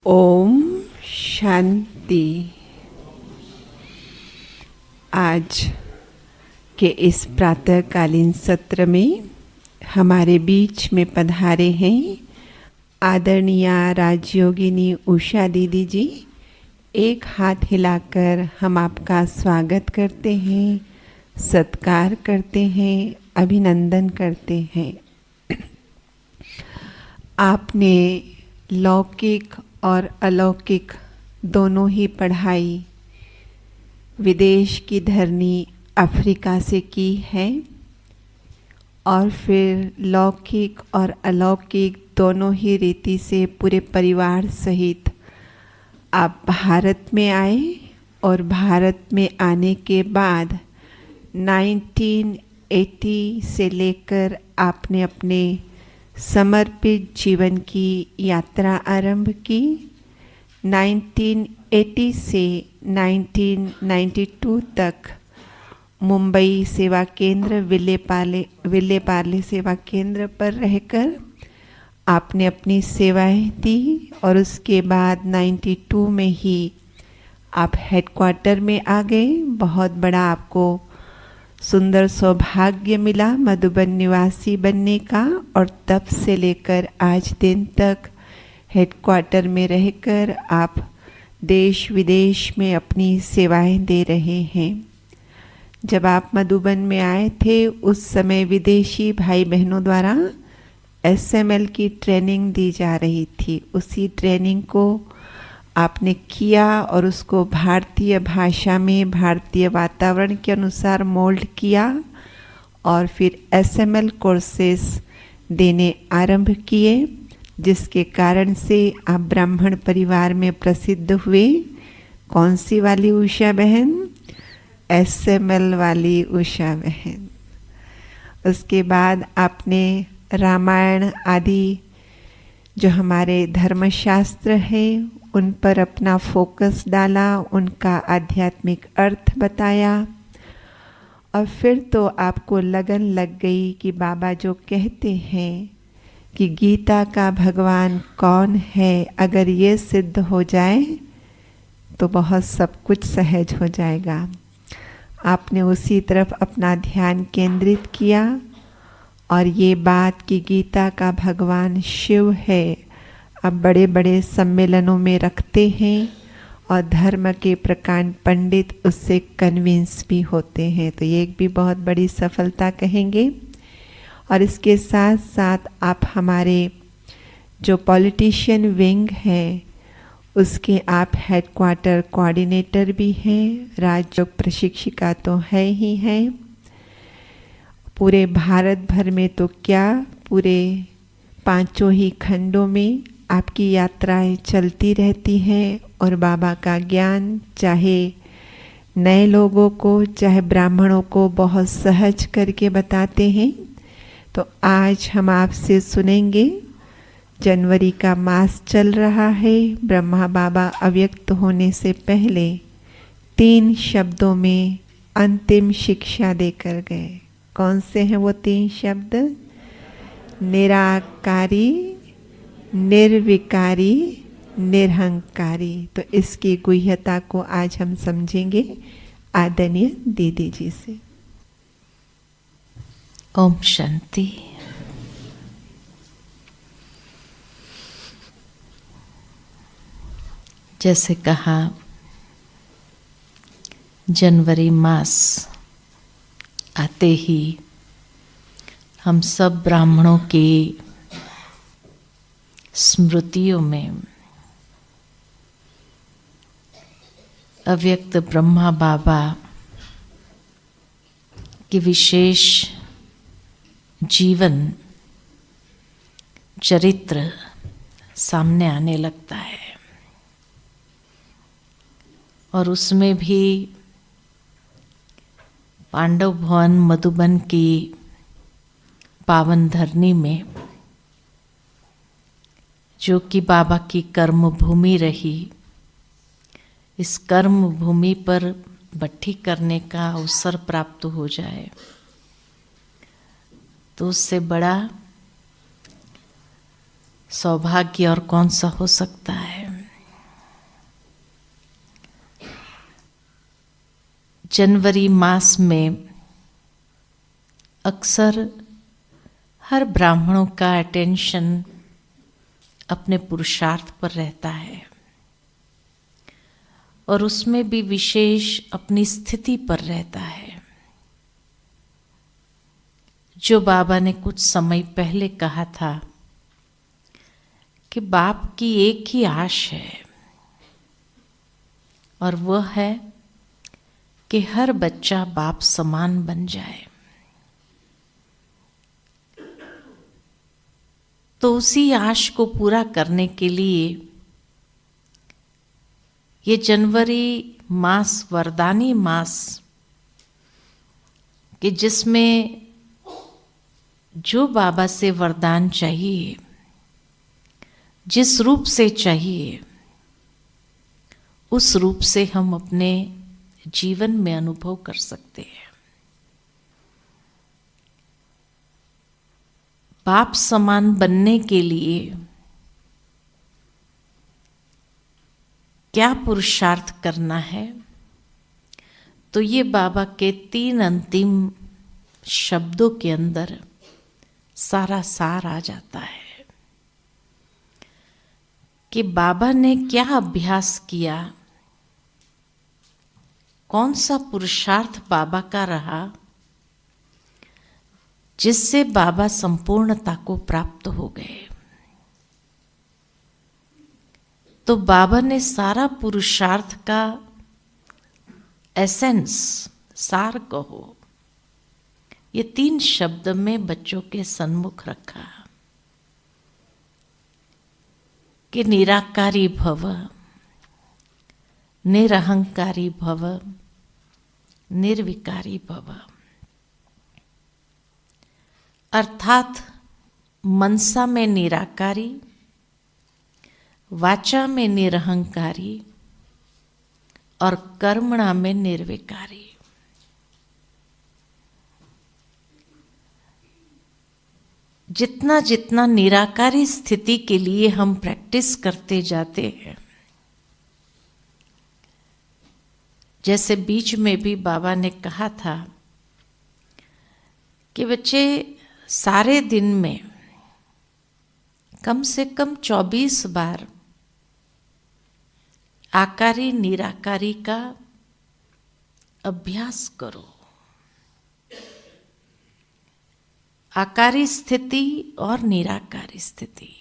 ओम शांति। आज के इस प्रातःकालीन सत्र में हमारे बीच में पधारे हैं आदरणीय राजयोगिनी उषा दीदी जी। एक हाथ हिलाकर हम आपका स्वागत करते हैं, सत्कार करते हैं, अभिनंदन करते हैं। आपने लौकिक और अलौकिक दोनों ही पढ़ाई विदेश की धरनी अफ्रीका से की है और फिर लौकिक और अलौकिक दोनों ही रीति से पूरे परिवार सहित आप भारत में आए और भारत में आने के बाद 1980 से लेकर आपने अपने समर्पित जीवन की यात्रा आरंभ की। 1980 से 1992 तक मुंबई सेवा केंद्र विले पार्ले सेवा केंद्र पर रहकर आपने अपनी सेवाएं दी और उसके बाद 92 में ही आप हेडक्वार्टर में आ गए। बहुत बड़ा आपको सुंदर सौभाग्य मिला मधुबन निवासी बनने का और तब से लेकर आज दिन तक हेडक्वार्टर में रहकर आप देश विदेश में अपनी सेवाएं दे रहे हैं। जब आप मधुबन में आए थे उस समय विदेशी भाई बहनों द्वारा SML की ट्रेनिंग दी जा रही थी। उसी ट्रेनिंग को आपने किया और उसको भारतीय भाषा में भारतीय वातावरण के अनुसार मोल्ड किया और फिर SML कोर्सेस देने आरंभ किए, जिसके कारण से आप ब्राह्मण परिवार में प्रसिद्ध हुए। कौन सी वाली उषा बहन? SML वाली उषा बहन। उसके बाद आपने रामायण आदि जो हमारे धर्मशास्त्र है उन पर अपना फोकस डाला, उनका आध्यात्मिक अर्थ बताया और फिर तो आपको लगन लग गई कि बाबा जो कहते हैं कि गीता का भगवान कौन है, अगर ये सिद्ध हो जाए तो बहुत सब कुछ सहज हो जाएगा। आपने उसी तरफ अपना ध्यान केंद्रित किया और ये बात कि गीता का भगवान शिव है अब बड़े बड़े सम्मेलनों में रखते हैं और धर्म के प्रकांड पंडित उससे कन्विंस भी होते हैं, तो ये एक भी बहुत बड़ी सफलता कहेंगे। और इसके साथ साथ आप हमारे जो पॉलिटिशियन विंग है उसके आप हेडक्वार्टर कोऑर्डिनेटर भी हैं। राजयोग प्रशिक्षिका तो है ही हैं। पूरे भारत भर में तो क्या, पूरे पांचों ही खंडों में आपकी यात्राएं चलती रहती हैं और बाबा का ज्ञान चाहे नए लोगों को चाहे ब्राह्मणों को बहुत सहज करके बताते हैं। तो आज हम आपसे सुनेंगे। जनवरी का मास चल रहा है। ब्रह्मा बाबा अव्यक्त होने से पहले 3 शब्दों में अंतिम शिक्षा देकर गए। कौन से हैं वो 3 शब्द? निराकारी, निर्विकारी, निरहंकारी। तो इसकी गुह्यता को आज हम समझेंगे आदरणीय दीदी जी से। ओम शांति। जैसे कहा, जनवरी मास आते ही हम सब ब्राह्मणों की स्मृतियों में अव्यक्त ब्रह्मा बाबा की विशेष जीवन चरित्र सामने आने लगता है और उसमें भी पांडव भवन मधुबन की पावन धरनी में, जो कि बाबा की कर्म भूमि रही, इस कर्म भूमि पर भट्टी करने का अवसर प्राप्त हो जाए तो उससे बड़ा सौभाग्य और कौन सा हो सकता है। जनवरी मास में अक्सर हर ब्राह्मणों का अटेंशन अपने पुरुषार्थ पर रहता है और उसमें भी विशेष अपनी स्थिति पर रहता है। जो बाबा ने कुछ समय पहले कहा था कि बाप की एक ही आश है और वह है कि हर बच्चा बाप समान बन जाए। तो उसी आश को पूरा करने के लिए ये जनवरी मास वरदानी मास कि जिसमें जो बाबा से वरदान चाहिए, जिस रूप से चाहिए, उस रूप से हम अपने जीवन में अनुभव कर सकते हैं। बाप समान बनने के लिए क्या पुरुषार्थ करना है, तो ये बाबा के 3 अंतिम शब्दों के अंदर सारा सार आ जाता है कि बाबा ने क्या अभ्यास किया, कौन सा पुरुषार्थ बाबा का रहा जिससे बाबा संपूर्णता को प्राप्त हो गए। तो बाबा ने सारा पुरुषार्थ का एसेंस, सार कहो, ये 3 शब्द में बच्चों के सन्मुख रखा कि निराकारी भव, निरहंकारी भव, निर्विकारी भव। अर्थात मनसा में निराकारी, वाचा में निरहंकारी और कर्मणा में निर्विकारी। जितना जितना निराकारी स्थिति के लिए हम प्रैक्टिस करते जाते हैं, जैसे बीच में भी बाबा ने कहा था कि बच्चे सारे दिन में कम से कम 24 बार आकारी निराकारी का अभ्यास करो। आकारी स्थिति और निराकारी स्थिति,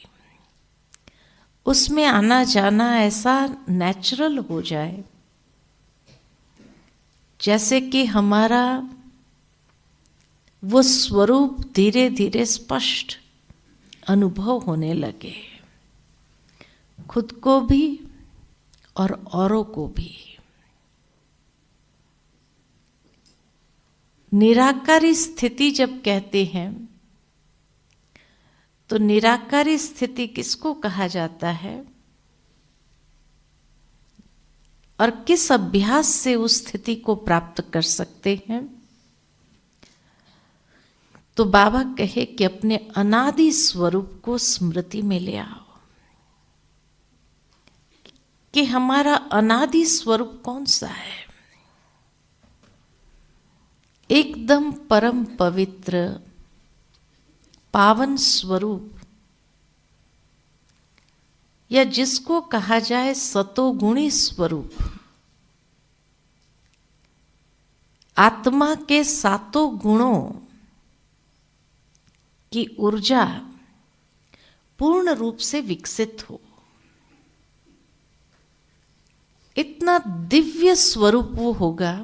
उसमें आना जाना ऐसा नेचुरल हो जाए जैसे कि हमारा वो स्वरूप धीरे धीरे स्पष्ट अनुभव होने लगे, खुद को भी और औरों को भी। निराकारी स्थिति जब कहते हैं तो निराकारी स्थिति किसको कहा जाता है और किस अभ्यास से उस स्थिति को प्राप्त कर सकते हैं? तो बाबा कहे कि अपने अनादि स्वरूप को स्मृति में ले आओ कि हमारा अनादि स्वरूप कौन सा है। एकदम परम पवित्र पावन स्वरूप, या जिसको कहा जाए सतोगुणी स्वरूप, आत्मा के 7 गुणों की ऊर्जा पूर्ण रूप से विकसित हो, इतना दिव्य स्वरूप वो होगा।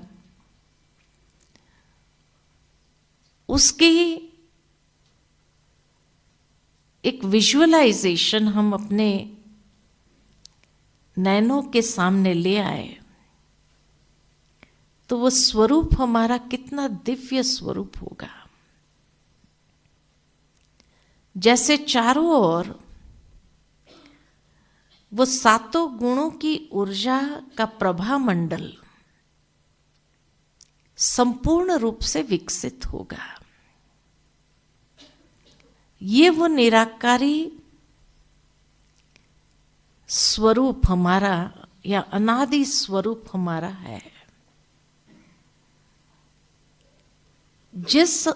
उसकी एक विजुअलाइजेशन हम अपने नैनों के सामने ले आए तो वो स्वरूप हमारा कितना दिव्य स्वरूप होगा। जैसे चारों ओर वो 7 गुणों की ऊर्जा का प्रभा मंडल संपूर्ण रूप से विकसित होगा। ये वो निराकारी स्वरूप हमारा या अनादि स्वरूप हमारा है। जिस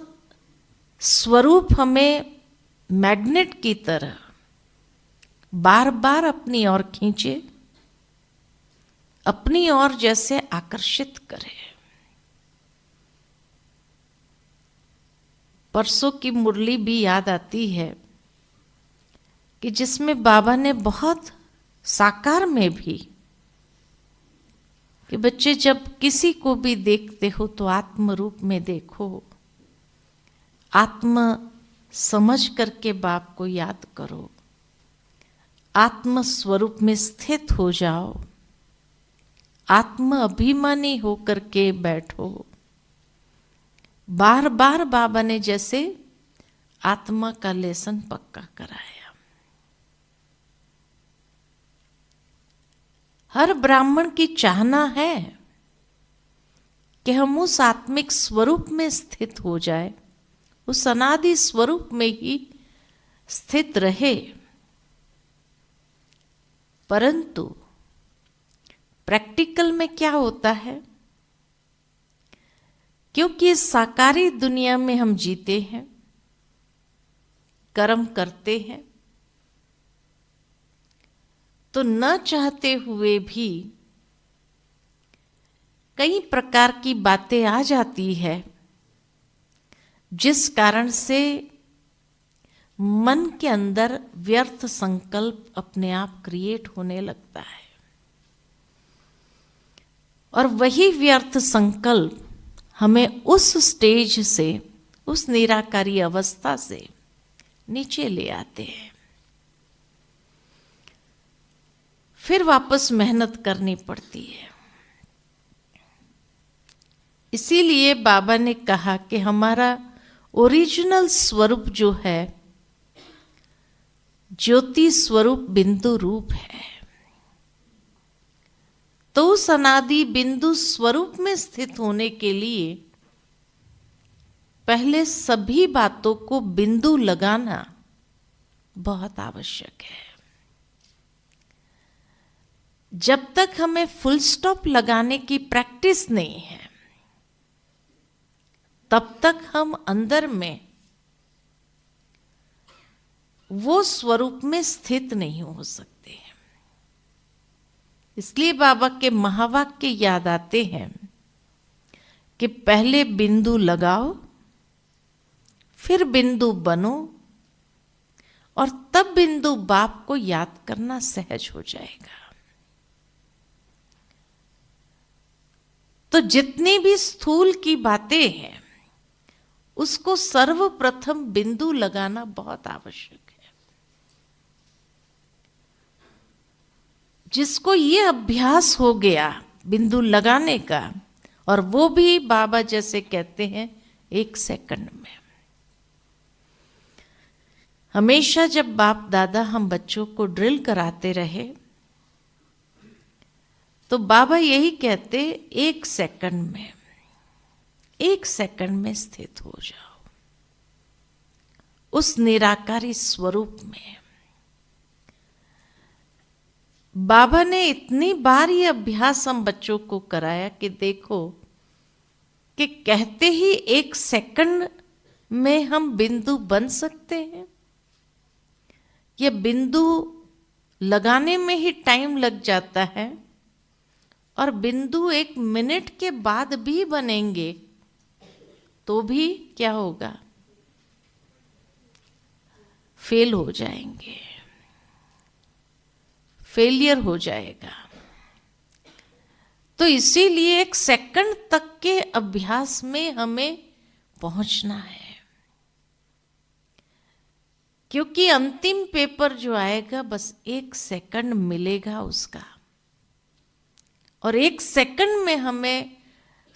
स्वरूप हमें मैग्नेट की तरह बार बार अपनी ओर खींचे, अपनी ओर जैसे आकर्षित करे। परसों की मुरली भी याद आती है कि जिसमें बाबा ने बहुत साकार में भी कि बच्चे जब किसी को भी देखते हो तो आत्म रूप में देखो, आत्म समझ करके बाप को याद करो, आत्म स्वरूप में स्थित हो जाओ, आत्म अभिमानी होकर के बैठो। बार बार बाबा ने जैसे आत्मा का लेसन पक्का कराया। हर ब्राह्मण की चाहना है कि हम उस आत्मिक स्वरूप में स्थित हो जाए, उस अनादि स्वरूप में ही स्थित रहे। परंतु प्रैक्टिकल में क्या होता है, क्योंकि इस साकारी दुनिया में हम जीते हैं, कर्म करते हैं, तो न चाहते हुए भी कई प्रकार की बातें आ जाती है, जिस कारण से मन के अंदर व्यर्थ संकल्प अपने आप क्रिएट होने लगता है। और वही व्यर्थ संकल्प हमें उस स्टेज से, उस निराकारी अवस्था से नीचे ले आते हैं। फिर वापस मेहनत करनी पड़ती है। इसीलिए बाबा ने कहा कि हमारा ओरिजिनल स्वरूप जो है ज्योति स्वरूप बिंदु रूप है। तो उस अनादि बिंदु स्वरूप में स्थित होने के लिए पहले सभी बातों को बिंदु लगाना बहुत आवश्यक है। जब तक हमें फुल स्टॉप लगाने की प्रैक्टिस नहीं है, तब तक हम अंदर में वो स्वरूप में स्थित नहीं हो सकते। इसलिए बाबा के महावाक्य याद आते हैं कि पहले बिंदु लगाओ, फिर बिंदु बनो, और तब बिंदु बाप को याद करना सहज हो जाएगा। तो जितनी भी स्थूल की बातें हैं, उसको सर्वप्रथम बिंदु लगाना बहुत आवश्यक है। जिसको ये अभ्यास हो गया बिंदु लगाने का, और वो भी बाबा जैसे कहते हैं 1 सेकंड में। हमेशा जब बाप दादा हम बच्चों को ड्रिल कराते रहे, तो बाबा यही कहते 1 सेकंड में, 1 सेकंड में स्थित हो जाओ उस निराकारी स्वरूप में। बाबा ने इतनी बार ये अभ्यास हम बच्चों को कराया कि देखो कि कहते ही 1 सेकंड में हम बिंदु बन सकते हैं। ये बिंदु लगाने में ही टाइम लग जाता है, और बिंदु 1 मिनट के बाद भी बनेंगे तो भी क्या होगा, फेल हो जाएंगे, फेलियर हो जाएगा। तो इसीलिए 1 सेकंड तक के अभ्यास में हमें पहुंचना है, क्योंकि अंतिम पेपर जो आएगा बस 1 सेकंड मिलेगा उसका, और 1 सेकंड में हमें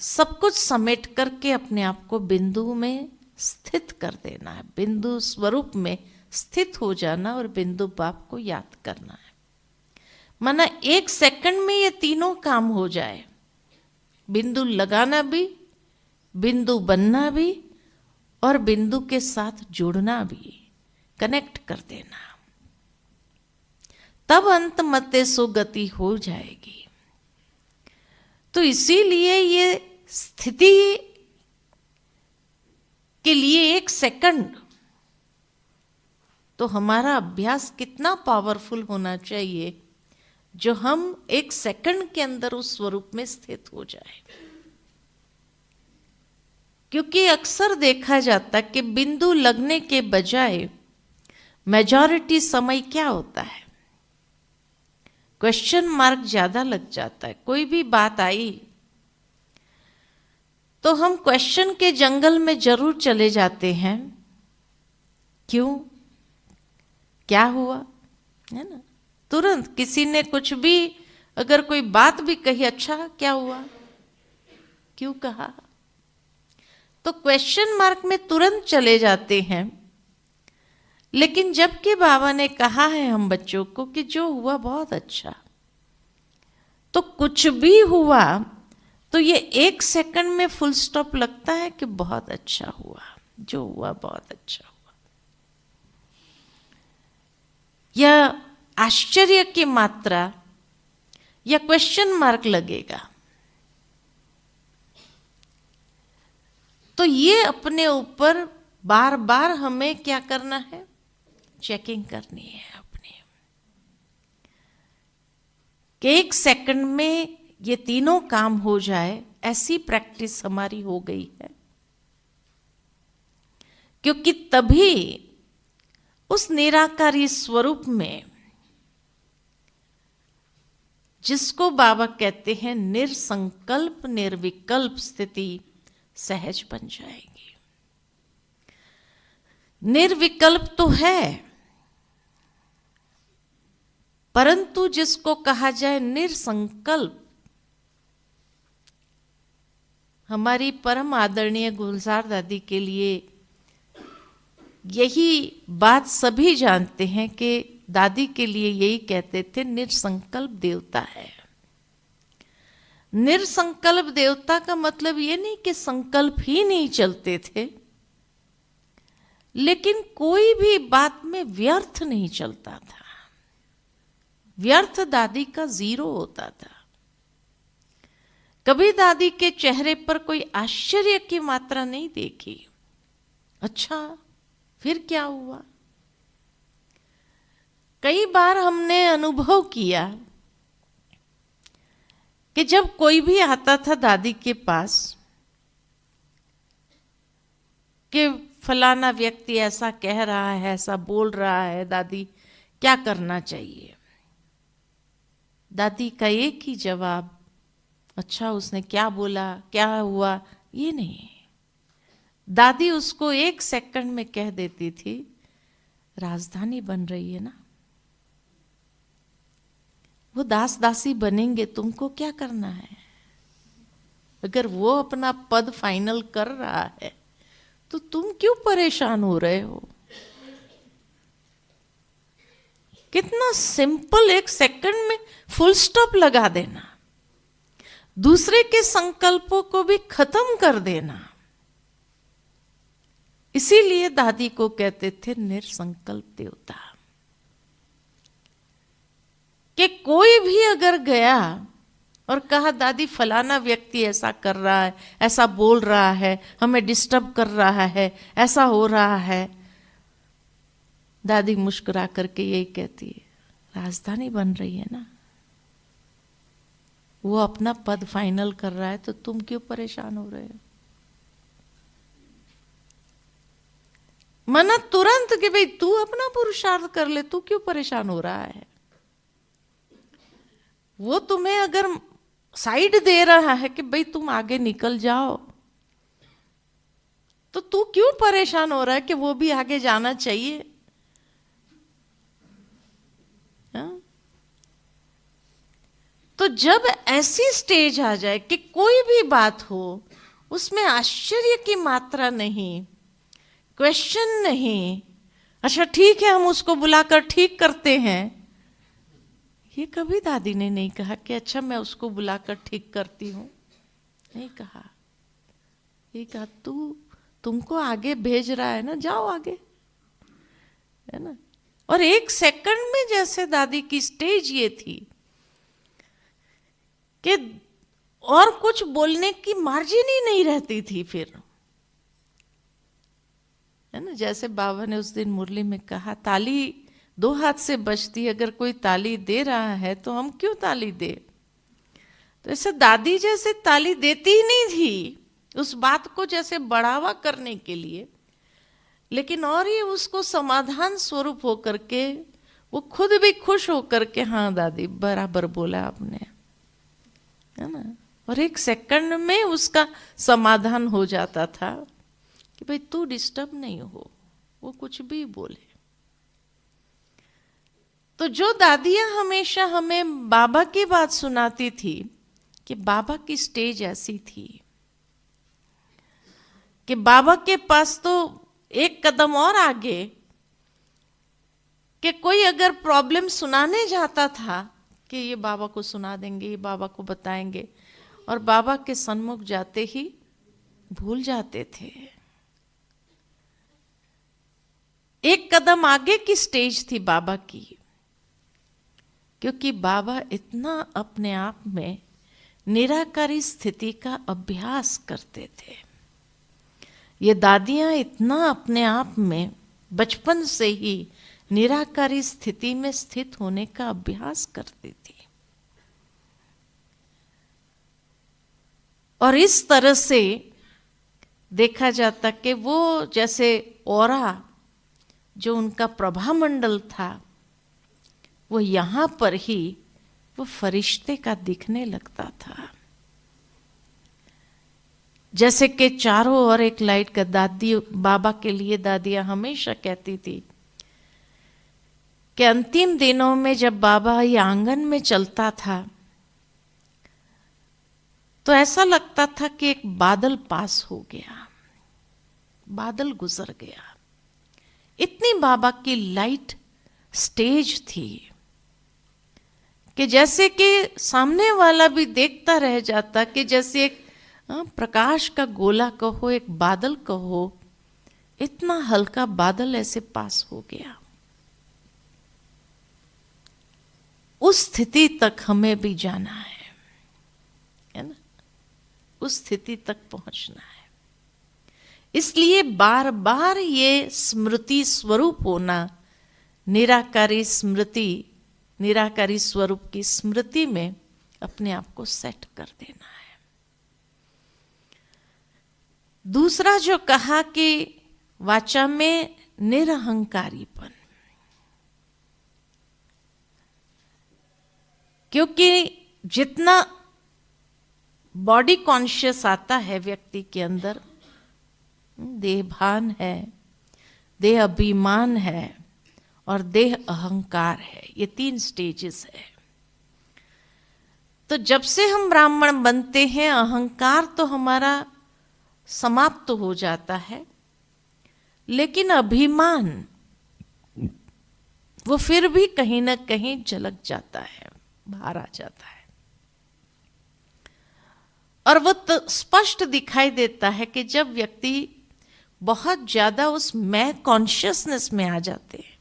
सब कुछ समेट करके अपने आप को बिंदु में स्थित कर देना है, बिंदु स्वरूप में स्थित हो जाना, और बिंदु बाप को याद करना है। माना 1 सेकंड में ये तीनों काम हो जाए, बिंदु लगाना भी, बिंदु बनना भी, और बिंदु के साथ जुड़ना भी, कनेक्ट कर देना, तब अंत मते सो गति हो जाएगी। तो इसीलिए ये स्थिति के लिए 1 सेकंड, तो हमारा अभ्यास कितना पावरफुल होना चाहिए जो हम 1 सेकंड के अंदर उस स्वरूप में स्थित हो जाए। क्योंकि अक्सर देखा जाता कि बिंदु लगने के बजाय मेजॉरिटी समय क्या होता है, क्वेश्चन मार्क ज्यादा लग जाता है। कोई भी बात आई तो हम क्वेश्चन के जंगल में जरूर चले जाते हैं। क्यों, क्या हुआ, है ना। तुरंत किसी ने कुछ भी, अगर कोई बात भी कही, अच्छा क्या हुआ, क्यों कहा, तो क्वेश्चन मार्क में तुरंत चले जाते हैं। लेकिन जबकि बाबा ने कहा है हम बच्चों को कि जो हुआ बहुत अच्छा, तो कुछ भी हुआ तो ये 1 सेकंड में फुल स्टॉप लगता है कि बहुत अच्छा हुआ, जो हुआ बहुत अच्छा हुआ। या आश्चर्य की मात्रा या क्वेश्चन मार्क लगेगा। तो ये अपने ऊपर बार बार हमें क्या करना है, चेकिंग करनी है अपनी, कि 1 सेकंड में ये तीनों काम हो जाए, ऐसी प्रैक्टिस हमारी हो गई है। क्योंकि तभी उस निराकारी स्वरूप में, जिसको बाबा कहते हैं निर्संकल्प निर्विकल्प स्थिति, सहज बन जाएगी। निर्विकल्प तो है, परंतु जिसको कहा जाए निर्संकल्प, हमारी परम आदरणीय गुलजार दादी के लिए यही बात सभी जानते हैं कि दादी के लिए यही कहते थे, निर्संकल्प देवता है। निर्संकल्प देवता का मतलब ये नहीं कि संकल्प ही नहीं चलते थे, लेकिन कोई भी बात में व्यर्थ नहीं चलता था। व्यर्थ दादी का 0 होता था। कभी दादी के चेहरे पर कोई आश्चर्य की मात्रा नहीं देखी, अच्छा फिर क्या हुआ। कई बार हमने अनुभव किया कि जब कोई भी आता था दादी के पास कि फलाना व्यक्ति ऐसा कह रहा है, ऐसा बोल रहा है, दादी क्या करना चाहिए, दादी का एक ही जवाब, अच्छा उसने क्या बोला, क्या हुआ, ये नहीं। दादी उसको 1 सेकंड में कह देती थी, राजधानी बन रही है ना, वो दास दासी बनेंगे, तुमको क्या करना है। अगर वो अपना पद फाइनल कर रहा है तो तुम क्यों परेशान हो रहे हो। कितना सिंपल, 1 सेकंड में फुल स्टॉप लगा देना, दूसरे के संकल्पों को भी खत्म कर देना। इसीलिए दादी को कहते थे निर्संकल्प देवता। कि कोई भी अगर गया और कहा दादी फलाना व्यक्ति ऐसा कर रहा है, ऐसा बोल रहा है, हमें डिस्टर्ब कर रहा है, ऐसा हो रहा है, दादी मुस्कुरा करके यही कहती है, राजधानी बन रही है ना, वो अपना पद फाइनल कर रहा है, तो तुम क्यों परेशान हो रहे हो। मना तुरंत कि भाई तू अपना पुरुषार्थ कर ले, तू क्यों परेशान हो रहा है। वो तुम्हें अगर साइड दे रहा है कि भाई तुम आगे निकल जाओ, तो तू क्यों परेशान हो रहा है कि वो भी आगे जाना चाहिए। हा? तो जब ऐसी स्टेज आ जाए कि कोई भी बात हो उसमें आश्चर्य की मात्रा नहीं, क्वेश्चन नहीं, अच्छा ठीक है हम उसको बुलाकर ठीक करते हैं, ये कभी दादी ने नहीं कहा कि अच्छा मैं उसको बुलाकर ठीक करती हूं, नहीं कहा। ये कहा तुमको आगे भेज रहा है ना, जाओ आगे, है ना। और 1 सेकंड में जैसे दादी की स्टेज ये थी कि और कुछ बोलने की मार्जिन ही नहीं रहती थी। फिर है ना। जैसे बाबा ने उस दिन मुरली में कहा, ताली दो हाथ से बजती, अगर कोई ताली दे रहा है तो हम क्यों ताली दे। तो ऐसे दादी जैसे ताली देती ही नहीं थी उस बात को जैसे बढ़ावा करने के लिए, लेकिन और ही उसको समाधान स्वरूप होकर के वो खुद भी खुश होकर के, हाँ दादी बराबर बोला आपने, है ना। और एक सेकंड में उसका समाधान हो जाता था कि भाई तू डिस्टर्ब नहीं हो, वो कुछ भी बोले। तो जो दादियां हमेशा हमें बाबा की बात सुनाती थी कि बाबा की स्टेज ऐसी थी कि बाबा के पास तो एक कदम और आगे, कि कोई अगर प्रॉब्लम सुनाने जाता था कि ये बाबा को सुना देंगे, ये बाबा को बताएंगे, और बाबा के सन्मुख जाते ही भूल जाते थे। एक कदम आगे की स्टेज थी बाबा की, क्योंकि बाबा इतना अपने आप में निराकारी स्थिति का अभ्यास करते थे। ये दादियां इतना अपने आप में बचपन से ही निराकारी स्थिति में स्थित होने का अभ्यास करती थी। और इस तरह से देखा जाता कि वो जैसे ऑरा जो उनका प्रभामंडल था, वो यहाँ पर ही वो फरिश्ते का दिखने लगता था। जैसे कि चारों ओर एक लाइट का, दादी बाबा के लिए दादियां हमेशा कहती थी कि अंतिम दिनों में जब बाबा ये आंगन में चलता था तो ऐसा लगता था कि एक बादल पास हो गया, बादल गुजर गया। इतनी बाबा की लाइट स्टेज थी कि जैसे कि सामने वाला भी देखता रह जाता, कि जैसे एक प्रकाश का गोला कहो, एक बादल कहो, इतना हल्का बादल ऐसे पास हो गया। उस स्थिति तक हमें भी जाना है ना, उस स्थिति तक पहुंचना है। इसलिए बार बार ये स्मृति स्वरूप होना, निराकारी स्मृति, निराकारी स्वरूप की स्मृति में अपने आप को सेट कर देना है। दूसरा जो कहा कि वाचा में निरहंकारीपन, क्योंकि जितना बॉडी कॉन्शियस आता है व्यक्ति के अंदर, देह भान है, देह अभिमान है और देह अहंकार है, ये 3 स्टेजेस है। तो जब से हम ब्राह्मण बनते हैं, अहंकार तो हमारा समाप्त हो जाता है, लेकिन अभिमान वो फिर भी कहीं ना कहीं झलक जाता है, बाहर आ जाता है। और वो तो स्पष्ट दिखाई देता है कि जब व्यक्ति बहुत ज्यादा उस मैं कॉन्शियसनेस में आ जाते हैं,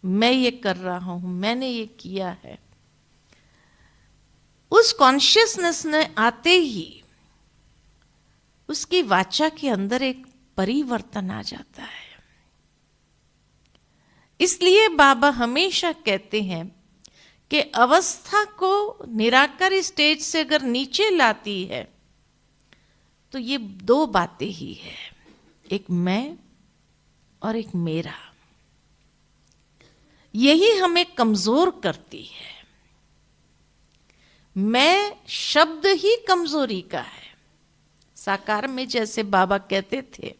मैं ये कर रहा हूं, मैंने ये किया है, उस कॉन्शियसनेस में आते ही उसकी वाचा के अंदर एक परिवर्तन आ जाता है। इसलिए बाबा हमेशा कहते हैं कि अवस्था को निराकारी स्टेज से अगर नीचे लाती है तो ये 2 बातें ही है, एक मैं और एक मेरा। यही हमें कमजोर करती है। मैं शब्द ही कमजोरी का है। साकार में जैसे बाबा कहते थे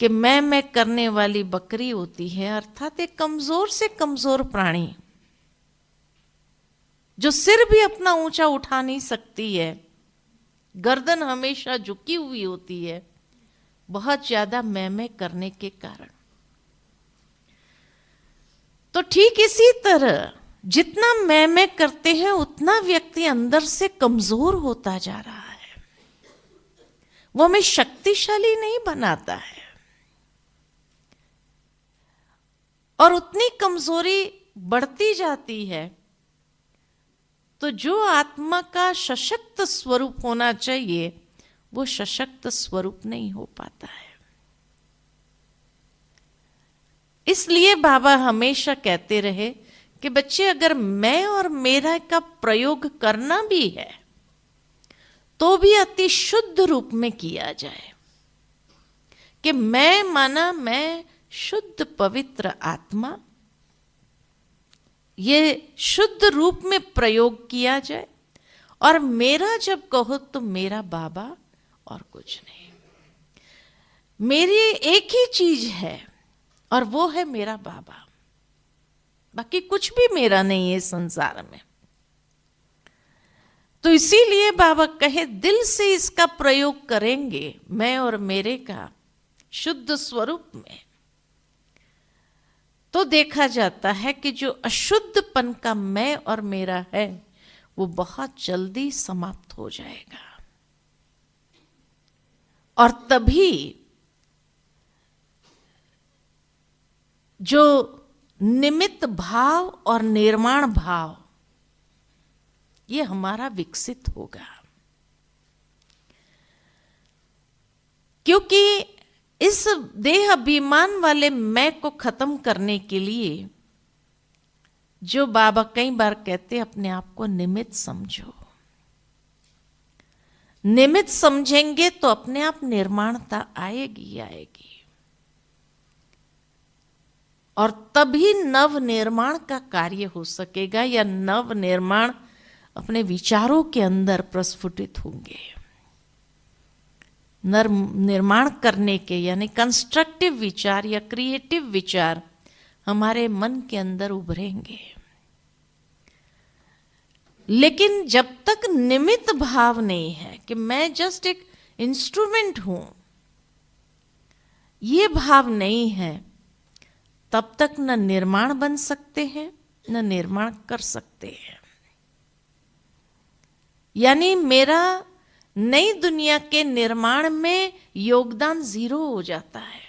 कि मैं करने वाली बकरी होती है, अर्थात एक कमजोर से कमजोर प्राणी जो सिर भी अपना ऊंचा उठा नहीं सकती है, गर्दन हमेशा झुकी हुई होती है, बहुत ज्यादा मैं करने के कारण। तो ठीक इसी तरह जितना मैं करते हैं उतना व्यक्ति अंदर से कमजोर होता जा रहा है। वो हमें शक्तिशाली नहीं बनाता है, और उतनी कमजोरी बढ़ती जाती है तो जो आत्मा का सशक्त स्वरूप होना चाहिए वो सशक्त स्वरूप नहीं हो पाता है। इसलिए बाबा हमेशा कहते रहे कि बच्चे अगर मैं और मेरा का प्रयोग करना भी है तो भी अति शुद्ध रूप में किया जाए, कि मैं माना मैं शुद्ध पवित्र आत्मा, ये शुद्ध रूप में प्रयोग किया जाए। और मेरा जब कहो तो मेरा बाबा और कुछ नहीं, मेरी एक ही चीज है और वो है मेरा बाबा, बाकी कुछ भी मेरा नहीं है संसार में। तो इसीलिए बाबा कहे दिल से इसका प्रयोग करेंगे मैं और मेरे का शुद्ध स्वरूप में, तो देखा जाता है कि जो अशुद्धपन का मैं और मेरा है वो बहुत जल्दी समाप्त हो जाएगा। और तभी जो निमित्त भाव और निर्माण भाव ये हमारा विकसित होगा, क्योंकि इस देह अभिमान वाले मैं को खत्म करने के लिए जो बाबा कई बार कहते अपने आप को निमित्त समझो, निमित्त समझेंगे तो अपने आप निर्माणता आएगी आएगी, और तभी नव निर्माण का कार्य हो सकेगा, या नव निर्माण अपने विचारों के अंदर प्रस्फुटित होंगे। निर्माण करने के यानी कंस्ट्रक्टिव विचार या क्रिएटिव विचार हमारे मन के अंदर उभरेंगे। लेकिन जब तक निमित्त भाव नहीं है कि मैं जस्ट एक इंस्ट्रूमेंट हूं, ये भाव नहीं है, तब तक न निर्माण बन सकते हैं न निर्माण कर सकते हैं। यानी मेरा नई दुनिया के निर्माण में योगदान 0 हो जाता है।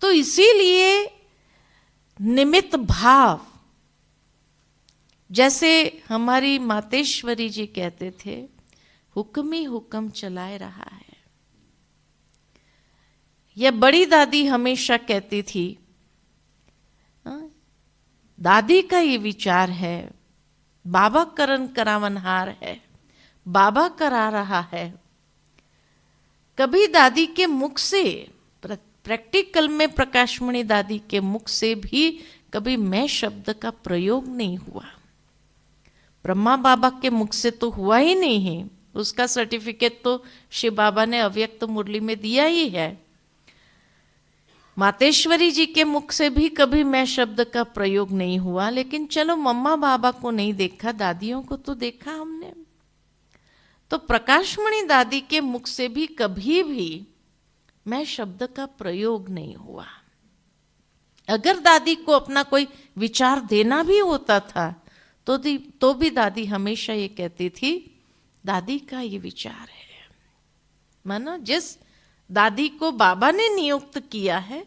तो इसीलिए निमित्त भाव, जैसे हमारी मातेश्वरी जी कहते थे, हुक्म ही हुक्म चलाए रहा है। यह बड़ी दादी हमेशा कहती थी, दादी का ये विचार है, बाबा करन करावनहार है, बाबा करा रहा है। कभी दादी के मुख से, प्रैक्टिकल में प्रकाशमणि दादी के मुख से भी कभी मैं शब्द का प्रयोग नहीं हुआ। ब्रह्मा बाबा के मुख से तो हुआ ही नहीं है, उसका सर्टिफिकेट तो शिव बाबा ने अव्यक्त मुरली में दिया ही है। मातेश्वरी जी के मुख से भी कभी मैं शब्द का प्रयोग नहीं हुआ। लेकिन चलो मम्मा बाबा को नहीं देखा, दादियों को तो देखा हमने। तो प्रकाशमणि दादी के मुख से भी कभी भी मैं शब्द का प्रयोग नहीं हुआ। अगर दादी को अपना कोई विचार देना भी होता था तो भी दादी हमेशा ये कहती थी, दादी का ये विचार है। मानो जिस दादी को बाबा ने नियुक्त किया है,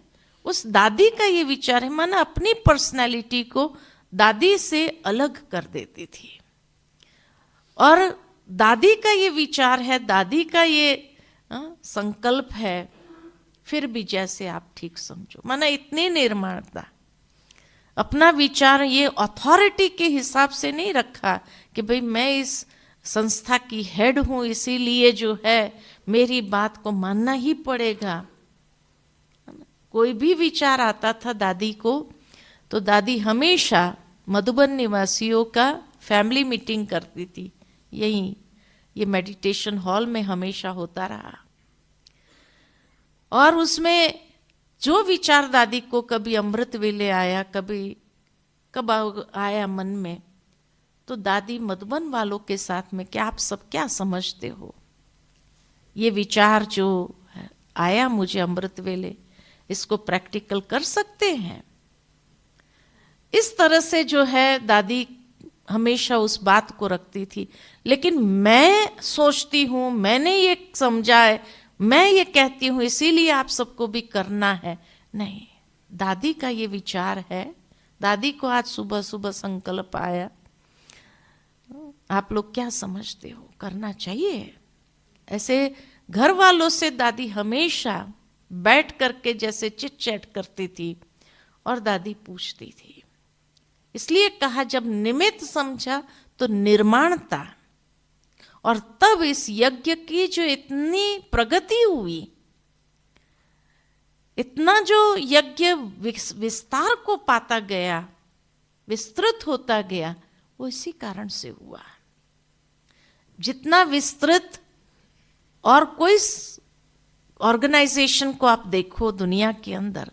उस दादी का ये विचार है। माना अपनी पर्सनालिटी को दादी से अलग कर देती थी, और दादी का ये विचार है, दादी का ये संकल्प है, फिर भी जैसे आप ठीक समझो। माना इतनी निर्माणता, अपना विचार ये अथॉरिटी के हिसाब से नहीं रखा कि भाई मैं इस संस्था की हेड हूं, इसीलिए जो है मेरी बात को मानना ही पड़ेगा। कोई भी विचार आता था दादी को, तो दादी हमेशा मधुबन निवासियों का फैमिली मीटिंग करती थी। यही ये मेडिटेशन हॉल में हमेशा होता रहा। और उसमें जो विचार दादी को कभी अमृत वेले आया, कभी कब आया मन में, तो दादी मधुबन वालों के साथ में कि आप सब क्या समझते हो, ये विचार जो आया मुझे अमृत वेले, इसको प्रैक्टिकल कर सकते हैं। इस तरह से जो है दादी हमेशा उस बात को रखती थी। लेकिन मैं सोचती हूं, मैंने ये समझा है, मैं ये कहती हूं, इसीलिए आप सबको भी करना है, नहीं। दादी का ये विचार है। दादी को आज सुबह सुबह संकल्प आया, आप लोग क्या समझते हो, करना चाहिए। ऐसे घर वालों से दादी हमेशा बैठ करके जैसे चिट चैट करती थी और दादी पूछती थी। इसलिए कहा जब निमित्त समझा तो निर्माणता, और तब इस यज्ञ की जो इतनी प्रगति हुई, इतना जो यज्ञ विस्तार को पाता गया, विस्तृत होता गया, वो इसी कारण से हुआ। जितना विस्तृत और कोई ऑर्गेनाइजेशन को आप देखो दुनिया के अंदर,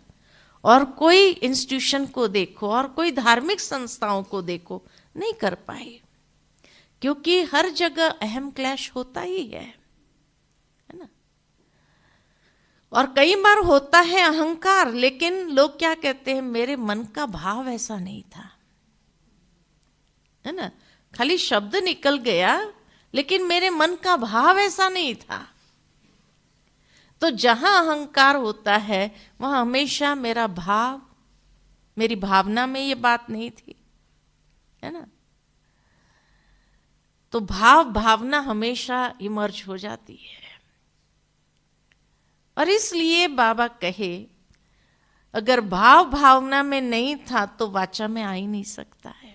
और कोई इंस्टीट्यूशन को देखो, और कोई धार्मिक संस्थाओं को देखो, नहीं कर पाए, क्योंकि हर जगह अहम क्लैश होता ही है ना। और कई बार होता है अहंकार, लेकिन लोग क्या कहते हैं, मेरे मन का भाव ऐसा नहीं था, है ना। खाली शब्द निकल गया, लेकिन मेरे मन का भाव ऐसा नहीं था। तो जहां अहंकार होता है वहां हमेशा मेरा भाव, मेरी भावना में ये बात नहीं थी, है ना। तो भावना हमेशा इमर्ज हो जाती है। और इसलिए बाबा कहे अगर भावना में नहीं था तो वाचा में आ ही नहीं सकता है।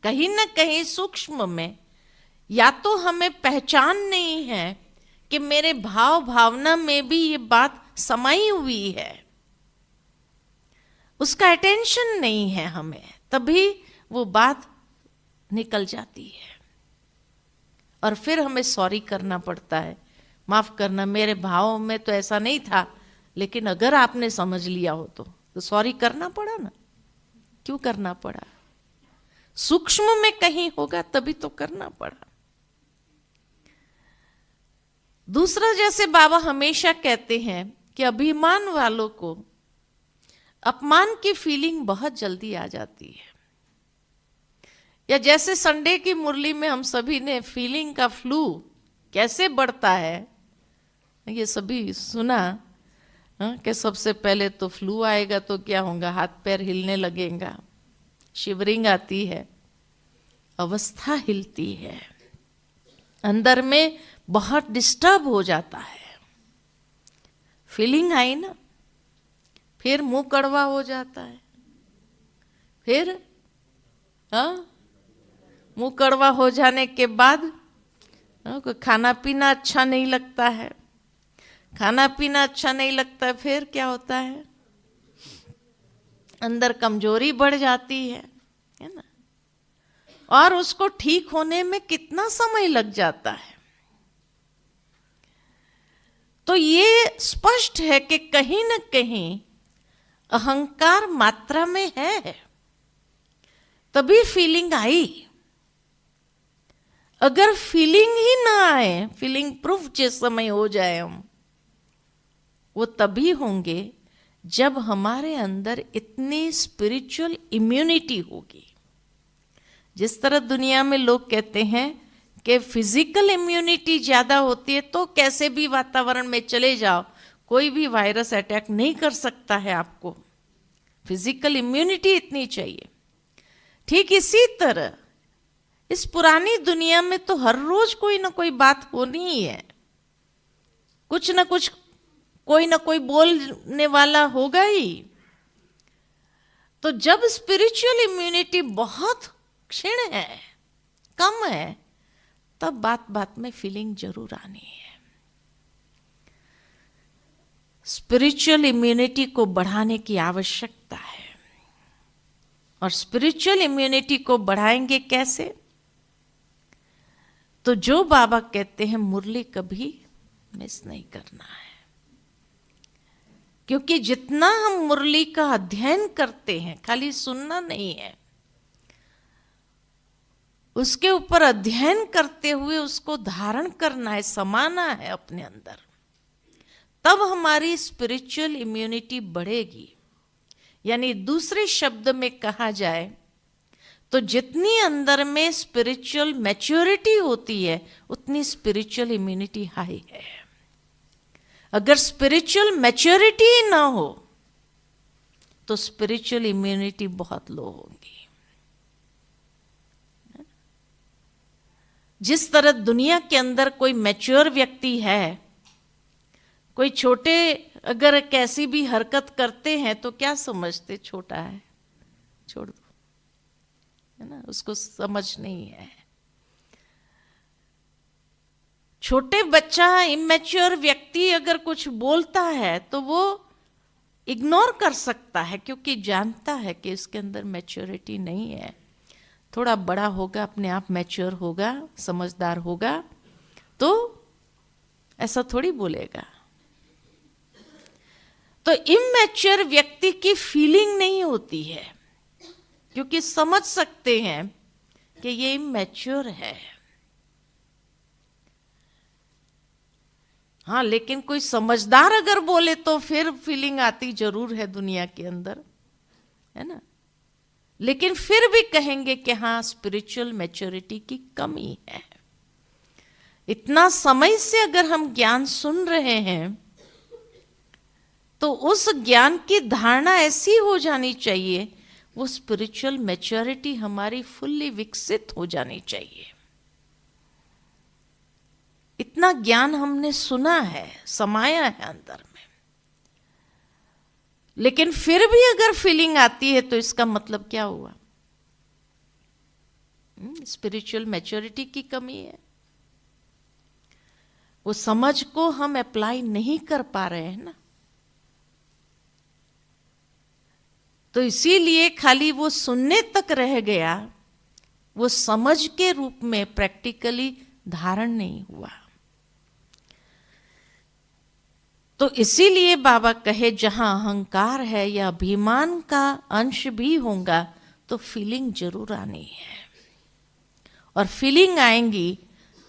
कहीं ना कहीं सूक्ष्म में या तो हमें पहचान नहीं है कि मेरे भावना में भी ये बात समाई हुई है, उसका अटेंशन नहीं है हमें, तभी वो बात निकल जाती है। और फिर हमें सॉरी करना पड़ता है, माफ करना, मेरे भाव में तो ऐसा नहीं था, लेकिन अगर आपने समझ लिया हो तो सॉरी करना पड़ा ना। क्यों करना पड़ा? सूक्ष्म में कहीं होगा तभी तो करना पड़ा। दूसरा, जैसे बाबा हमेशा कहते हैं कि अभिमान वालों को अपमान की फीलिंग बहुत जल्दी आ जाती है। या जैसे संडे की मुरली में हम सभी ने फीलिंग का फ्लू कैसे बढ़ता है, ये सभी सुना कि सबसे पहले तो फ्लू आएगा तो क्या होगा, हाथ पैर हिलने लगेगा, शिवरिंग आती है, अवस्था हिलती है, अंदर में बहुत डिस्टर्ब हो जाता है। फीलिंग आई ना, फिर मुंह कड़वा हो जाता है, फिर मुंह कड़वा हो जाने के बाद खाना पीना अच्छा नहीं लगता है, खाना पीना अच्छा नहीं लगता, फिर क्या होता है, अंदर कमजोरी बढ़ जाती है ना। और उसको ठीक होने में कितना समय लग जाता है। तो ये स्पष्ट है कि कहीं न कहीं अहंकार मात्रा में है, तभी फीलिंग आई। अगर फीलिंग ही ना आए, फीलिंग प्रूफ जिस समय हो जाए हम, वो तभी होंगे जब हमारे अंदर इतनी स्पिरिचुअल इम्यूनिटी होगी। जिस तरह दुनिया में लोग कहते हैं कि फिजिकल इम्यूनिटी ज्यादा होती है तो कैसे भी वातावरण में चले जाओ, कोई भी वायरस अटैक नहीं कर सकता है आपको, फिजिकल इम्यूनिटी इतनी चाहिए। ठीक इसी तरह इस पुरानी दुनिया में तो हर रोज कोई ना कोई बात होनी ही है, कुछ ना कुछ कोई ना कोई बोलने वाला होगा ही। तो जब स्पिरिचुअल इम्यूनिटी बहुत क्षीण है, कम है, तब बात बात में फीलिंग जरूर आनी है। स्पिरिचुअल इम्यूनिटी को बढ़ाने की आवश्यकता है। और स्पिरिचुअल इम्यूनिटी को बढ़ाएंगे कैसे? तो जो बाबा कहते हैं मुरली कभी मिस नहीं करना है, क्योंकि जितना हम मुरली का अध्ययन करते हैं, खाली सुनना नहीं है, उसके ऊपर अध्ययन करते हुए उसको धारण करना है, समाना है अपने अंदर, तब हमारी स्पिरिचुअल इम्यूनिटी बढ़ेगी। यानी दूसरे शब्द में कहा जाए तो जितनी अंदर में स्पिरिचुअल मैच्योरिटी होती है उतनी स्पिरिचुअल इम्यूनिटी हाई है। अगर स्पिरिचुअल मैच्योरिटी ना हो तो स्पिरिचुअल इम्यूनिटी बहुत लो होगी। जिस तरह दुनिया के अंदर कोई मैच्योर व्यक्ति है कोई छोटे अगर कैसी भी हरकत करते हैं तो क्या समझते, छोटा है छोड़ दो, है ना, उसको समझ नहीं है। छोटे बच्चा, इमेच्योर व्यक्ति अगर कुछ बोलता है तो वो इग्नोर कर सकता है, क्योंकि जानता है कि इसके अंदर मैच्योरिटी नहीं है। थोड़ा बड़ा होगा, अपने आप मैच्योर होगा, समझदार होगा, तो ऐसा थोड़ी बोलेगा। तो इमैच्योर व्यक्ति की फीलिंग नहीं होती है, क्योंकि समझ सकते हैं कि ये इमैच्योर है। हाँ, लेकिन कोई समझदार अगर बोले तो फिर फीलिंग आती जरूर है दुनिया के अंदर, है ना। लेकिन फिर भी कहेंगे कि हाँ, स्पिरिचुअल मैच्योरिटी की कमी है। इतना समय से अगर हम ज्ञान सुन रहे हैं तो उस ज्ञान की धारणा ऐसी हो जानी चाहिए, वो स्पिरिचुअल मैच्योरिटी हमारी फुल्ली विकसित हो जानी चाहिए। इतना ज्ञान हमने सुना है, समाया है अंदर में, लेकिन फिर भी अगर फीलिंग आती है तो इसका मतलब क्या हुआ? स्पिरिचुअल मैच्योरिटी की कमी है। वो समझ को हम अप्लाई नहीं कर पा रहे हैं ना। तो इसीलिए खाली वो सुनने तक रह गया, वो समझ के रूप में प्रैक्टिकली धारण नहीं हुआ। तो इसीलिए बाबा कहे, जहां अहंकार है या अभिमान का अंश भी होगा तो फीलिंग जरूर आनी है, और फीलिंग आएंगी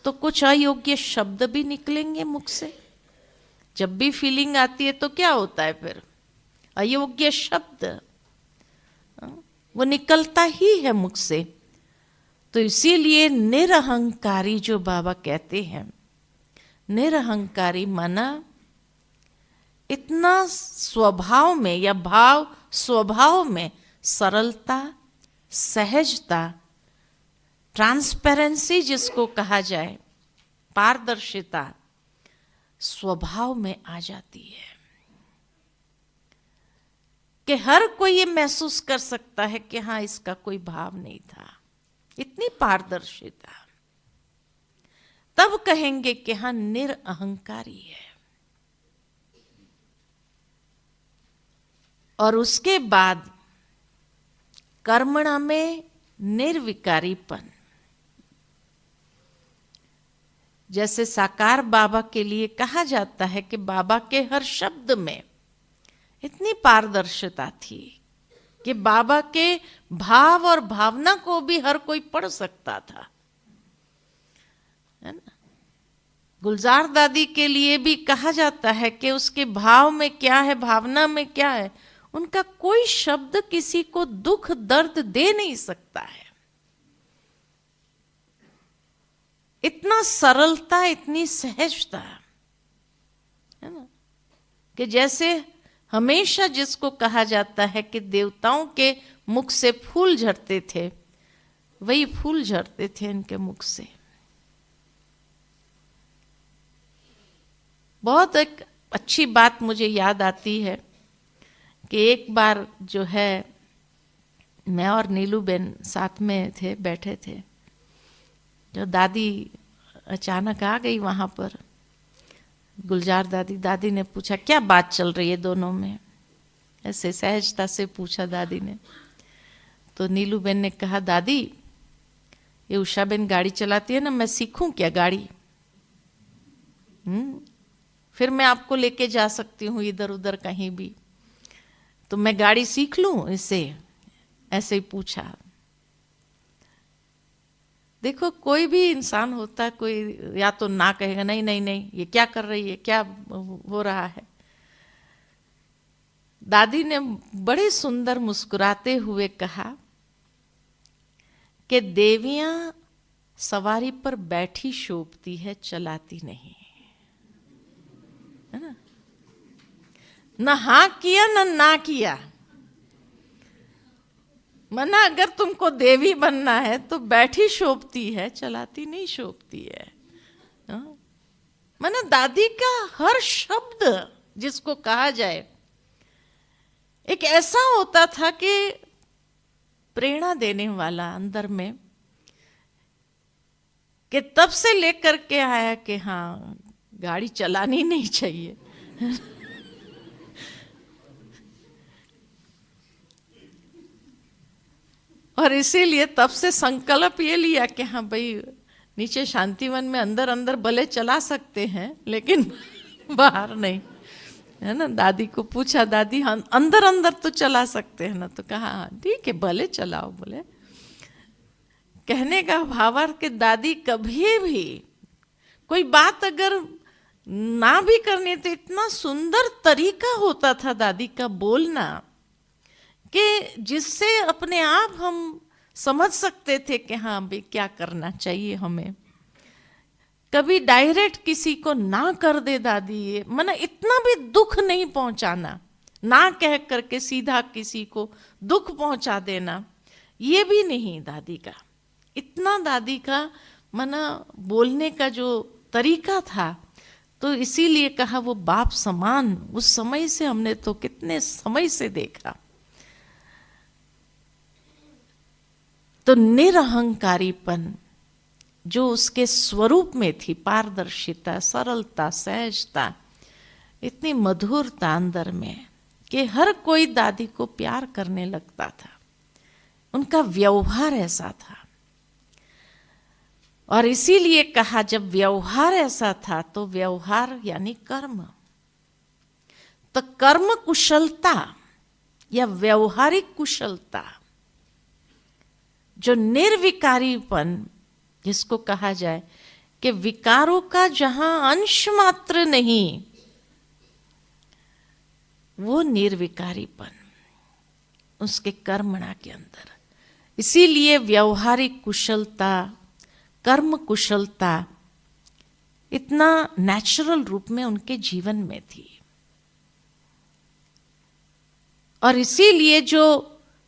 तो कुछ अयोग्य शब्द भी निकलेंगे मुख से। जब भी फीलिंग आती है तो क्या होता है फिर? अयोग्य शब्द वो निकलता ही है मुख से। तो इसीलिए निरहंकारी जो बाबा कहते हैं, निरहंकारी माना इतना स्वभाव में या भाव स्वभाव में सरलता, सहजता, ट्रांसपेरेंसी जिसको कहा जाए, पारदर्शिता स्वभाव में आ जाती है कि हर कोई ये महसूस कर सकता है कि हाँ, इसका कोई भाव नहीं था। इतनी पारदर्शिता, तब कहेंगे कि हाँ, निरअहंकारी है। और उसके बाद कर्मणा में निर्विकारीपन। जैसे साकार बाबा के लिए कहा जाता है कि बाबा के हर शब्द में इतनी पारदर्शिता थी कि बाबा के भाव और भावना को भी हर कोई पढ़ सकता था, है ना। गुलजार दादी के लिए भी कहा जाता है कि उसके भाव में क्या है, भावना में क्या है, उनका कोई शब्द किसी को दुख दर्द दे नहीं सकता है। इतना सरलता, इतनी सहजता, है ना, कि जैसे हमेशा जिसको कहा जाता है कि देवताओं के मुख से फूल झरते थे, वही फूल झरते थे इनके मुख से। बहुत एक अच्छी बात मुझे याद आती है कि एक बार जो है, मैं और नीलू बेन साथ में थे, बैठे थे, जो दादी अचानक आ गई वहां पर। गुलजार दादी ने पूछा, क्या बात चल रही है दोनों में? ऐसे सहजता से पूछा दादी ने। तो नीलू बेन ने कहा, दादी ये उषा बेन गाड़ी चलाती है ना, मैं सीखूं क्या गाड़ी? फिर मैं आपको लेके जा सकती हूँ इधर उधर कहीं भी, तो मैं गाड़ी सीख लूं इससे? ऐसे ही पूछा। देखो, कोई भी इंसान होता है, कोई या तो ना कहेगा, नहीं नहीं नहीं, ये क्या कर रही है, क्या हो रहा है। दादी ने बड़े सुंदर मुस्कुराते हुए कहा कि देवियां सवारी पर बैठी शोभती है, चलाती नहीं, है ना। ना हाँ किया ना किया। मना, अगर तुमको देवी बनना है तो बैठी शोभती है, चलाती नहीं शोभती है। माना दादी का हर शब्द जिसको कहा जाए एक ऐसा होता था कि प्रेरणा देने वाला अंदर में, कि तब से लेकर के आया कि हाँ गाड़ी चलानी नहीं चाहिए। और इसीलिए तब से संकल्प ये लिया कि हाँ भाई नीचे शांतिवन में अंदर अंदर भले चला सकते हैं लेकिन बाहर नहीं, है ना। दादी को पूछा, दादी हाँ अंदर अंदर तो चला सकते हैं ना, तो कहा हाँ ठीक है भले चलाओ। बोले कहने का भावार्थ कि दादी कभी भी कोई बात अगर ना भी करनी तो इतना सुंदर तरीका होता था दादी का बोलना कि जिससे अपने आप हम समझ सकते थे कि हाँ भाई क्या करना चाहिए हमें। कभी डायरेक्ट किसी को ना कर दे दादी, माना इतना भी दुख नहीं पहुंचाना, ना कह करके सीधा किसी को दुख पहुंचा देना, ये भी नहीं दादी का। इतना दादी का माना बोलने का जो तरीका था, तो इसीलिए कहा वो बाप समान। उस समय से हमने तो कितने समय से देखा। तो निरहंकारीपन जो उसके स्वरूप में थी, पारदर्शिता, सरलता, सहजता, इतनी मधुरता अंदर में कि हर कोई दादी को प्यार करने लगता था। उनका व्यवहार ऐसा था। और इसीलिए कहा जब व्यवहार ऐसा था तो व्यवहार यानी कर्म, तो कर्म कुशलता या व्यवहारिक कुशलता, जो निर्विकारीपन जिसको कहा जाए कि विकारों का जहां अंश मात्र नहीं, वो निर्विकारीपन उसके कर्मणा के अंदर। इसीलिए व्यवहारिक कुशलता, कर्म कुशलता इतना नेचुरल रूप में उनके जीवन में थी। और इसीलिए जो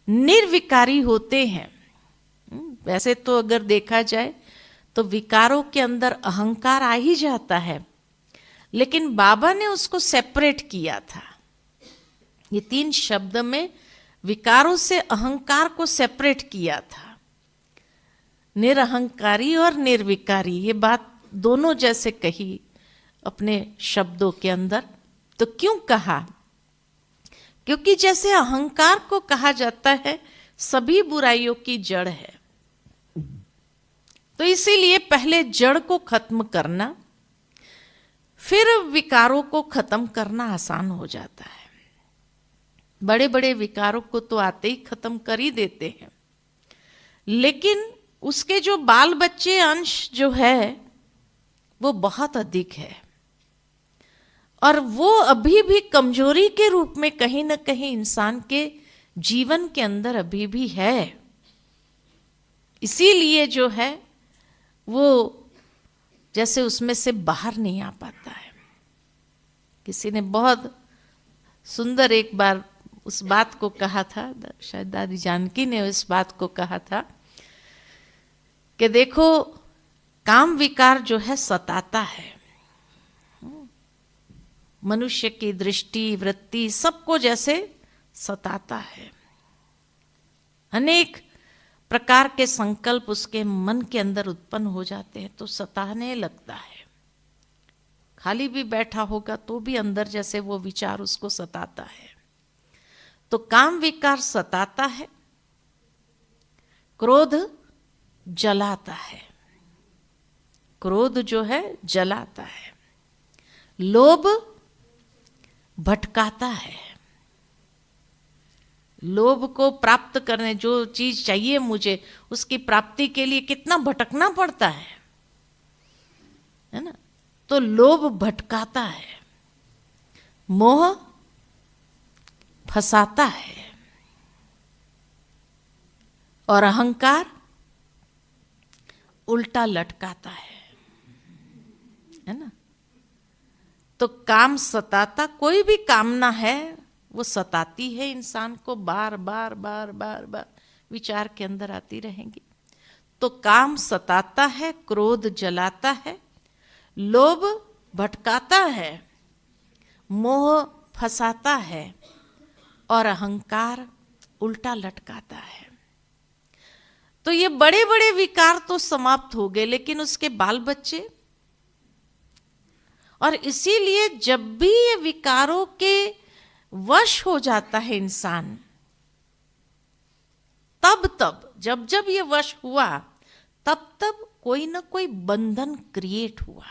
निर्विकारी होते हैं, वैसे तो अगर देखा जाए तो विकारों के अंदर अहंकार आ ही जाता है, लेकिन बाबा ने उसको सेपरेट किया था। ये 3 शब्द में विकारों से अहंकार को सेपरेट किया था। निरहंकारी और निर्विकारी, ये बात दोनों जैसे कही अपने शब्दों के अंदर। तो क्यों कहा? क्योंकि जैसे अहंकार को कहा जाता है सभी बुराइयों की जड़ है, तो इसीलिए पहले जड़ को खत्म करना, फिर विकारों को खत्म करना आसान हो जाता है। बड़े बड़े विकारों को तो आते ही खत्म कर ही देते हैं, लेकिन उसके जो बाल बच्चे अंश जो है वो बहुत अधिक है, और वो अभी भी कमजोरी के रूप में कहीं ना कहीं इंसान के जीवन के अंदर अभी भी है। इसीलिए जो है वो जैसे उसमें से बाहर नहीं आ पाता है। किसी ने बहुत सुंदर एक बार उस बात को कहा था, शायद दादी जानकी ने इस बात को कहा था कि देखो काम विकार जो है सताता है, मनुष्य की दृष्टि, वृत्ति सबको जैसे सताता है। अनेक प्रकार के संकल्प उसके मन के अंदर उत्पन्न हो जाते हैं तो सताने लगता है। खाली भी बैठा होगा तो भी अंदर जैसे वो विचार उसको सताता है। तो काम विकार सताता है, क्रोध जलाता है, क्रोध जो है जलाता है, लोभ भटकाता है, लोभ को प्राप्त करने, जो चीज चाहिए मुझे उसकी प्राप्ति के लिए कितना भटकना पड़ता है ना। तो लोभ भटकाता है, मोह फंसाता है, और अहंकार उल्टा लटकाता है ना। तो काम सताता, कोई भी कामना है वो सताती है इंसान को, बार बार बार बार बार विचार के अंदर आती रहेंगी। तो काम सताता है, क्रोध जलाता है, लोभ भटकाता है, मोह फंसाता है और अहंकार उल्टा लटकाता है। तो ये बड़े बड़े विकार तो समाप्त हो गए, लेकिन उसके बाल बच्चे, और इसीलिए जब भी ये विकारों के वश हो जाता है इंसान, तब जब जब ये वश हुआ, तब कोई ना कोई बंधन क्रिएट हुआ।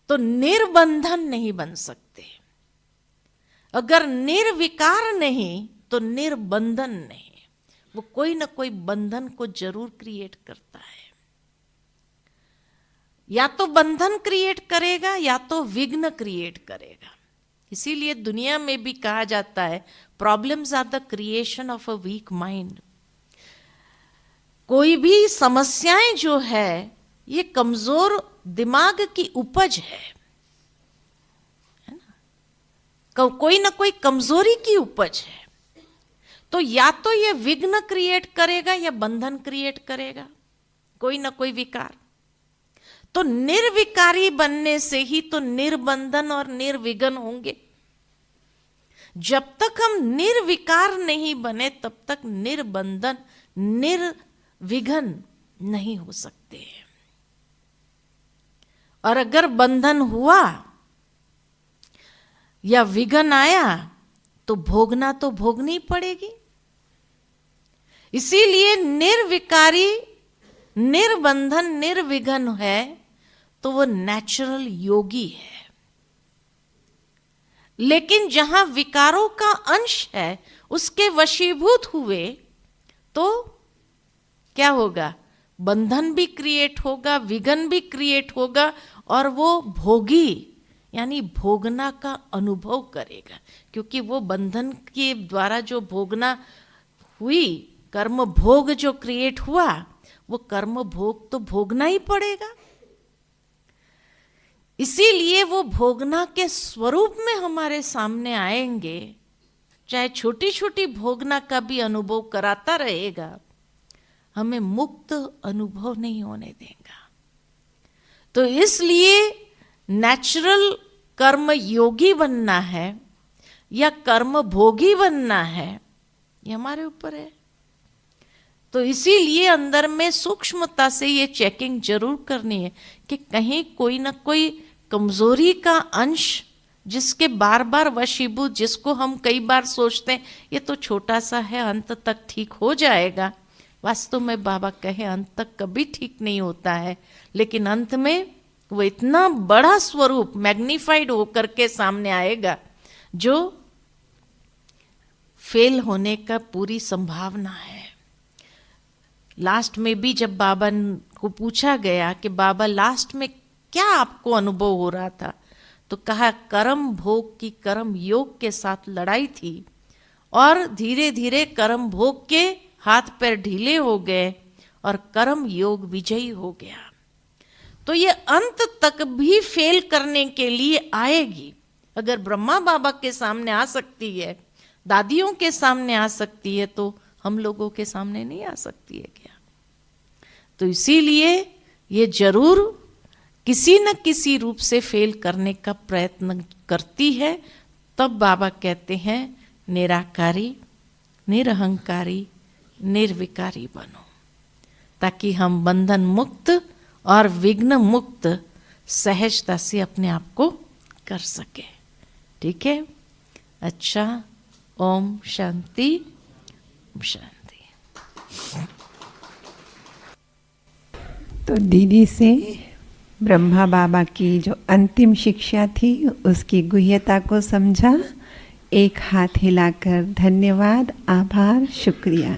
तो निर्बंधन नहीं बन सकते। अगर निर्विकार नहीं तो निर्बंधन नहीं। वो कोई ना कोई बंधन को जरूर क्रिएट करता है। या तो बंधन क्रिएट करेगा या तो विघ्न क्रिएट करेगा। इसीलिए दुनिया में भी कहा जाता है, problems are the creation of a weak mind. कोई भी समस्याएं जो है ये कमजोर दिमाग की उपज है ना, कोई ना कोई कमजोरी की उपज है। तो या तो ये विघ्न क्रिएट करेगा या बंधन क्रिएट करेगा, कोई ना कोई विकार। तो निर्विकारी बनने से ही तो निर्बंधन और निर्विघ्न होंगे। जब तक हम निर्विकार नहीं बने तब तक निर्बंधन निर्विघ्न नहीं हो सकते। और अगर बंधन हुआ या विघ्न आया तो भोगना तो भोगनी पड़ेगी। इसीलिए निर्विकारी, निर्बंधन, निर्विघ्न है तो वो नेचुरल योगी है। लेकिन जहां विकारों का अंश है, उसके वशीभूत हुए तो क्या होगा? बंधन भी क्रिएट होगा, विघ्न भी क्रिएट होगा, और वो भोगी यानी भोगना का अनुभव करेगा। क्योंकि वो बंधन के द्वारा जो भोगना हुई, कर्म भोग जो क्रिएट हुआ, वो कर्म भोग तो भोगना ही पड़ेगा। इसीलिए वो भोगना के स्वरूप में हमारे सामने आएंगे। चाहे छोटी छोटी भोगना का भी अनुभव कराता रहेगा, हमें मुक्त अनुभव नहीं होने देगा। तो इसलिए नेचुरल कर्म योगी बनना है या कर्म भोगी बनना है, ये हमारे ऊपर है। तो इसीलिए अंदर में सूक्ष्मता से ये चेकिंग जरूर करनी है कि कहीं कोई ना कोई कमजोरी का अंश, जिसके बार बार वशीभूत, जिसको हम कई बार सोचते हैं ये तो छोटा सा है, अंत तक ठीक हो जाएगा। वास्तव में बाबा कहे अंत तक कभी ठीक नहीं होता है, लेकिन अंत में वो इतना बड़ा स्वरूप मैग्निफाइड होकर के सामने आएगा जो फेल होने का पूरी संभावना है। लास्ट में भी जब बाबा को पूछा गया कि बाबा लास्ट में क्या आपको अनुभव हो रहा था, तो कहा कर्म भोग की, कर्म योग के साथ लड़ाई थी और धीरे धीरे कर्म भोग के हाथ पैर ढीले हो गए और कर्म योग विजयी हो गया। तो ये अंत तक भी फेल करने के लिए आएगी। अगर ब्रह्मा बाबा के सामने आ सकती है, दादियों के सामने आ सकती है, तो हम लोगों के सामने नहीं आ सकती है क्या? तो इसीलिए ये जरूर किसी न किसी रूप से फेल करने का प्रयत्न करती है। तब बाबा कहते हैं निराकारी, निरहंकारी, निर्विकारी बनो, ताकि हम बंधन मुक्त और विघ्न मुक्त सहजता से अपने आप को कर सके। ठीक है? अच्छा, ओम शांति, ओम शांति। तो दीदी से ब्रह्मा बाबा की जो अंतिम शिक्षा थी उसकी गुह्यता को समझा। एक हाथ हिलाकर धन्यवाद, आभार, शुक्रिया।